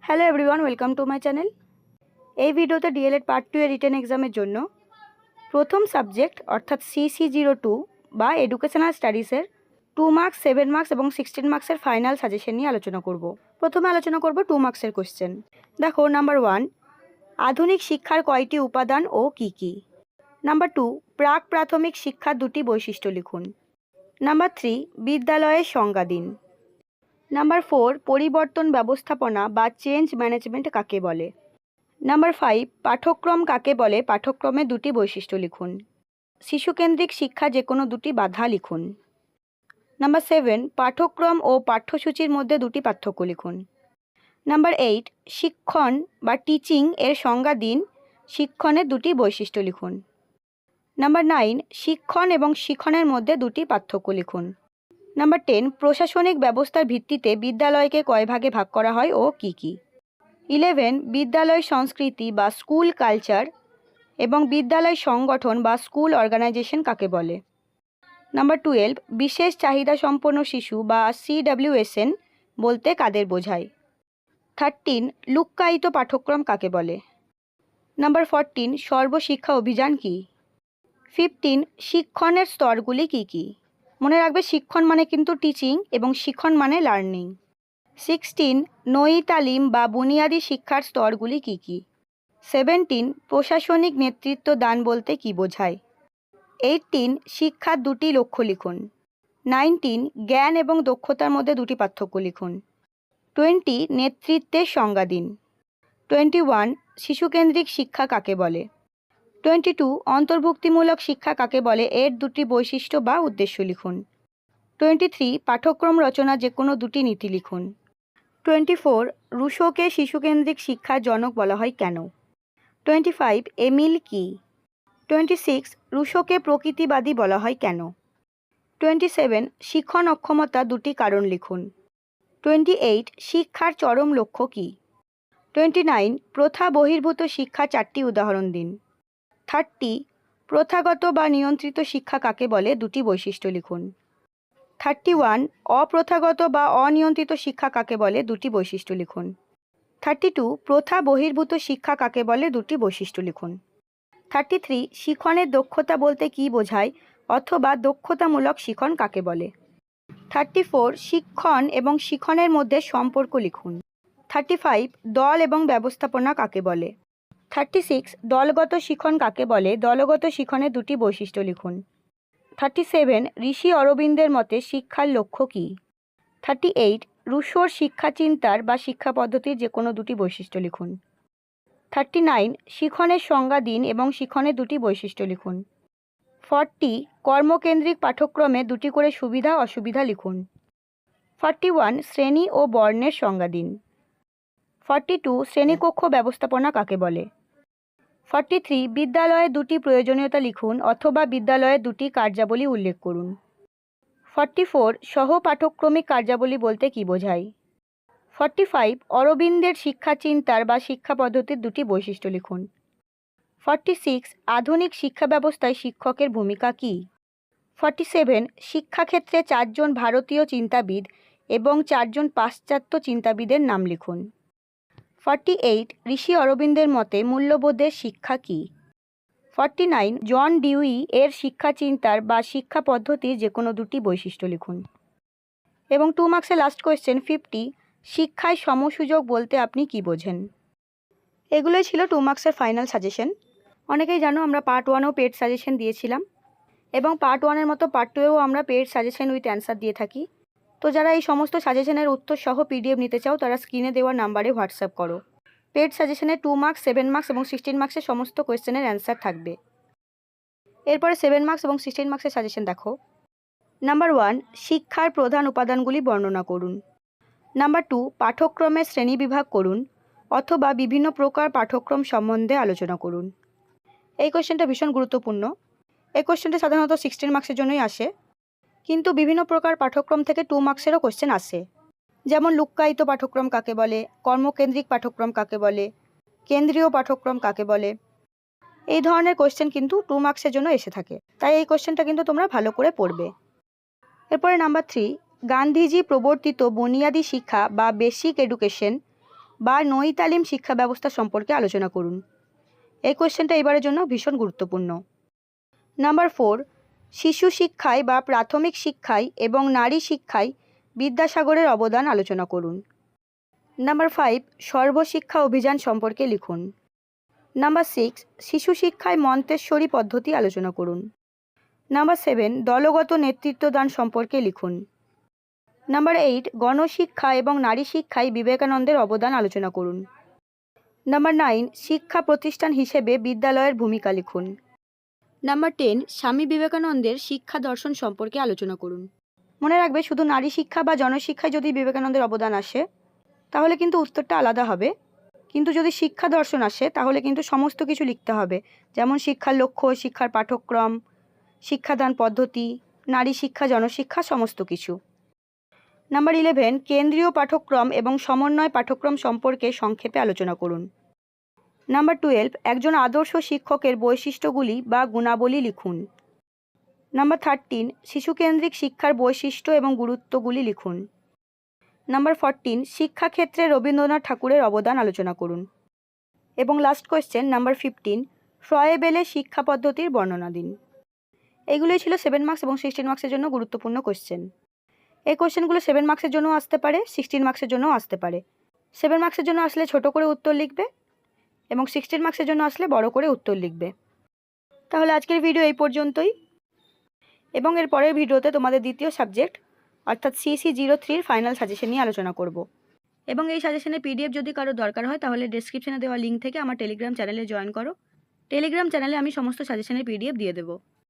Hello everyone, welcome to my channel. এই ভিডিওতে D.El.Ed part 2 এর রিটেন এক্সামের জন্য প্রথম সাবজেক্ট অর্থাৎ CC02 বা এডুকেশনাল স্টাডিজের 2 মার্কস, 7 মার্কস এবং 16 মার্কসের ফাইনাল সাজেশন নিয়ে আলোচনা করব। প্রথমে আলোচনা করব 2 মার্কসের কোশ্চেন। দেখো, নাম্বার 1, আধুনিক শিক্ষার কয়টি উপাদান ও কী কী? নাম্বার 2, প্রাক প্রাথমিক শিক্ষার দুটি বৈশিষ্ট্য লিখুন। নাম্বার 3, বিদ্যালয়ের সংজ্ঞা দিন। নাম্বার 4, পরিবর্তন ব্যবস্থাপনা বা চেঞ্জ ম্যানেজমেন্ট কাকে বলে? নাম্বার 5, পাঠ্যক্রম কাকে বলে? পাঠ্যক্রমে দুটি বৈশিষ্ট্য লিখুন। শিশুকেন্দ্রিক শিক্ষা যে কোনো দুটি বাধা লিখুন। নাম্বার 7, পাঠ্যক্রম ও পাঠ্যসূচির মধ্যে দুটি পার্থক্য লিখুন। নাম্বার 8, শিক্ষণ বা টিচিং এর সংজ্ঞা দিন, শিক্ষণের দুটি বৈশিষ্ট্য লিখুন। নাম্বার 9, শিক্ষণ এবং শিক্ষণের মধ্যে দুটি পার্থক্য লিখুন। নাম্বার 10, প্রশাসনিক ব্যবস্থার ভিত্তিতে বিদ্যালয়কে কয় ভাগে ভাগ করা হয় ও কী কী? 11, বিদ্যালয় সংস্কৃতি বা স্কুল কালচার এবং বিদ্যালয় সংগঠন বা স্কুল অর্গানাইজেশন কাকে বলে? নাম্বার 12, বিশেষ চাহিদা সম্পন্ন শিশু বা CWSN বলতে কাদের বোঝায়? 13, লুক্কায়িত পাঠ্যক্রম কাকে বলে? নাম্বার 14, সর্বশিক্ষা অভিযান কি? 15, শিক্ষণের স্তরগুলি কি কি? মনে রাখবে, শিক্ষণ মানে কিন্তু টিচিং এবং শিক্ষণ মানে লার্নিং। 16, নঈ তালিম বা বুনিয়াদী শিক্ষার স্তরগুলি কি কি? 17, প্রশাসনিক নেতৃত্ব দান বলতে কি বোঝায়? 18, শিক্ষার দুটি লক্ষ্য লিখুন। 19, জ্ঞান এবং দক্ষতার মধ্যে দুটি পার্থক্য লিখুন। 20, নেতৃত্বের সংজ্ঞা দিন। 21, শিশুকেন্দ্রিক শিক্ষা কাকে বলে? 22, অন্তর্ভুক্তিমূলক শিক্ষা কাকে বলে? এর দুটি বৈশিষ্ট্য বা উদ্দেশ্য লিখুন। 23, পাঠ্যক্রম রচনা যে কোনো দুটি নীতি লিখুন। 24, রুশোকে শিশুকেন্দ্রিক শিক্ষার জনক বলা হয় কেন? 25, এমিল কি? 26, রুশোকে প্রকৃতিবাদী বলা হয় কেন? 27, শিক্ষণ অক্ষমতা দুটি কারণ লিখুন। 28, শিক্ষার চরম লক্ষ্য কী? 29, প্রথা বহির্ভূত শিক্ষা চারটি উদাহরণ দিন। 30, প্রথাগত বা নিয়ন্ত্রিত শিক্ষা কাকে বলে? দুটি বৈশিষ্ট্য লিখুন। 31, অপ্রথাগত বা অনিয়ন্ত্রিত শিক্ষা কাকে বলে? দুটি বৈশিষ্ট্য লিখুন। 32, প্রথা বহির্ভূত শিক্ষা কাকে বলে? দুটি বৈশিষ্ট্য লিখুন। 33, শিক্ষণের দক্ষতা বলতে কী বোঝায় অথবা দক্ষতামূলক শিক্ষণ কাকে বলে? 34, শিক্ষণ এবং শিক্ষণের মধ্যে সম্পর্ক লিখুন। 35, দল এবং ব্যবস্থাপনা কাকে বলে? 36, দলগত শিক্ষণ কাকে বলে? দলগত শিক্ষণের দুটি বৈশিষ্ট্য লিখুন। 37, ঋষি অরবিন্দের মতে শিক্ষার লক্ষ্য কী? 38, রুশোর শিক্ষা চিন্তার বা শিক্ষা পদ্ধতির যে কোনো দুটি বৈশিষ্ট্য লিখুন। 39, শিক্ষণের সংজ্ঞা দিন এবং শিক্ষণের দুটি বৈশিষ্ট্য লিখুন। 40, কর্মকেন্দ্রিক পাঠ্যক্রমে দুটি করে সুবিধা অসুবিধা লিখুন। 41, শ্রেণী ও বর্ণের সংজ্ঞা দিন। 42, শ্রেণীকক্ষ ব্যবস্থাপনা কাকে বলে? 43, বিদ্যালয়ে দুটি প্রয়োজনীয়তা লিখুন অথবা বিদ্যালয়ের দুটি কার্যাবলী উল্লেখ করুন। 44, সহ পাঠ্যক্রমিক কার্যাবলী বলতে কী বোঝায়? 45, অরবিন্দের শিক্ষা চিন্তার বা শিক্ষা পদ্ধতির দুটি বৈশিষ্ট্য লিখুন। 46, আধুনিক শিক্ষা ব্যবস্থায় শিক্ষকের ভূমিকা কী? 47, শিক্ষাক্ষেত্রে 4 জন ভারতীয় চিন্তাবিদ এবং 4 জন পাশ্চাত্য চিন্তাবিদের নাম লিখুন। 48, ঋষি অরবিন্দের মতে মূল্যবোধের শিক্ষা কী? 49, জন ডিউই এর শিক্ষা চিন্তার বা শিক্ষা পদ্ধতির যে কোনো দুটি বৈশিষ্ট্য লিখুন। এবং 2 মার্কসের লাস্ট কোয়েশ্চেন 50, শিক্ষায় সমসুযোগ বলতে আপনি কি বোঝেন? এগুলোই ছিল 2 মার্কসের ফাইনাল সাজেশন। অনেকেই জানো আমরা পার্ট 1এও পেড সাজেশন দিয়েছিলাম এবং পার্ট 1-এর মতো পার্ট 2-এও আমরা পেড সাজেশন উইথ অ্যান্সার দিয়ে থাকি। তো যারা এই সমস্ত সাজেশনের উত্তর সহ PDF নিতে চাও তারা স্ক্রিনে দেওয়া নাম্বারে হোয়াটসঅ্যাপ করো। পেড সাজেশনে 2 মার্কস, 7 মার্কস এবং 16 মার্কসের সমস্ত কোয়েশ্চেনের অ্যান্সার থাকবে। এরপরে 7 মার্কস এবং 16 মার্কসের সাজেশন দেখো। নাম্বার 1, শিক্ষার প্রধান উপাদানগুলি বর্ণনা করুন। নাম্বার 2, পাঠ্যক্রমের শ্রেণীবিভাগ করুন অথবা বিভিন্ন প্রকার পাঠ্যক্রম সম্বন্ধে আলোচনা করুন। এই কোয়েশ্চেনটা ভীষণ গুরুত্বপূর্ণ। এই কোয়েশ্চেনটা সাধারণত 16 মার্কসের জন্যই আসে, কিন্তু বিভিন্ন প্রকার পাঠ্যক্রম থেকে 2 মার্কসেরও কোয়েশ্চেন আসে। যেমন লুক্কায়িত পাঠ্যক্রম কাকে বলে, কর্মকেন্দ্রিক পাঠ্যক্রম কাকে বলে, কেন্দ্রীয় পাঠ্যক্রম কাকে বলে, এই ধরনের কোয়েশ্চেন কিন্তু 2 মার্কসের জন্য এসে থাকে। তাই এই কোয়েশ্চেনটা কিন্তু তোমরা ভালো করে পড়বে। এরপরে নাম্বার 3, গান্ধীজি প্রবর্তিত বুনিয়াদী শিক্ষা বা বেসিক এডুকেশন বা নই তালিম শিক্ষা ব্যবস্থা সম্পর্কে আলোচনা করুন। এই কোয়েশ্চেনটা এবারের জন্য ভীষণ গুরুত্বপূর্ণ। নাম্বার 4, শিশু শিক্ষায় বা প্রাথমিক শিক্ষায় এবং নারী শিক্ষায় বিদ্যাসাগরের অবদান আলোচনা করুন। নাম্বার 5, সর্বশিক্ষা অভিযান সম্পর্কে লিখুন। নাম্বার 6, শিশু শিক্ষায় মন্তেশ্বরী পদ্ধতি আলোচনা করুন। নাম্বার 7, দলগত নেতৃত্বদান সম্পর্কে লিখুন। নাম্বার 8, গণশিক্ষা এবং নারী শিক্ষায় বিবেকানন্দের অবদান আলোচনা করুন। নাম্বার 9, শিক্ষা প্রতিষ্ঠান হিসেবে বিদ্যালয়ের ভূমিকা লিখুন। নাম্বার 10, স্বামী বিবেকানন্দের শিক্ষা দর্শন সম্পর্কে আলোচনা করুন। মনে রাখবে, শুধু নারী শিক্ষা বা জনশিক্ষায় যদি বিবেকানন্দের অবদান আসে তাহলে কিন্তু উত্তরটা আলাদা হবে, কিন্তু যদি শিক্ষা দর্শন আসে তাহলে কিন্তু সমস্ত কিছু লিখতে হবে, যেমন শিক্ষার লক্ষ্য, শিক্ষার পাঠ্যক্রম, শিক্ষাদান পদ্ধতি, নারী শিক্ষা, জনশিক্ষা, সমস্ত কিছু। নাম্বার 11, কেন্দ্রীয় পাঠ্যক্রম এবং সমন্বয় পাঠ্যক্রম সম্পর্কে সংক্ষেপে আলোচনা করুন। নাম্বার 12, একজন আদর্শ শিক্ষকের বৈশিষ্ট্যগুলি বা গুণাবলী লিখুন। নাম্বার 13, শিশুকেন্দ্রিক শিক্ষার বৈশিষ্ট্য এবং গুরুত্বগুলি লিখুন। নাম্বার 14, শিক্ষাক্ষেত্রে রবীন্দ্রনাথ ঠাকুরের অবদান আলোচনা করুন। এবং লাস্ট কোয়েশ্চেন নাম্বার 15, ফ্রয়েবেলের শিক্ষা পদ্ধতির বর্ণনা দিন। এগুলোই ছিল 7 মার্কস এবং 16 মার্কসের জন্য গুরুত্বপূর্ণ কোয়েশ্চেন। এই কোয়েশ্চেনগুলো 7 মার্কসের জন্য আসতে পারে, 16 মার্কসের জন্য আসতে পারে। 7 মার্কসের জন্য আসলে ছোট করে উত্তর লিখবে এবং 16 মার্কসের জন্য আসলে বড় করে উত্তর লিখবে। তাহলে আজকের ভিডিও এই পর্যন্তই, এবং এর পরের ভিডিওতে তোমাদের দ্বিতীয় সাবজেক্ট অর্থাৎ CC03 ফাইনাল সাজেশন নিয়ে আলোচনা করব। এবং এই সাজেশনের PDF যদি কারো দরকার হয় তাহলে ডেসক্রিপশনে দেওয়া লিঙ্ক থেকে আমার টেলিগ্রাম চ্যানেলে জয়েন করো। টেলিগ্রাম চ্যানেলে আমি সমস্ত সাজেশনের PDF দিয়ে দেবো।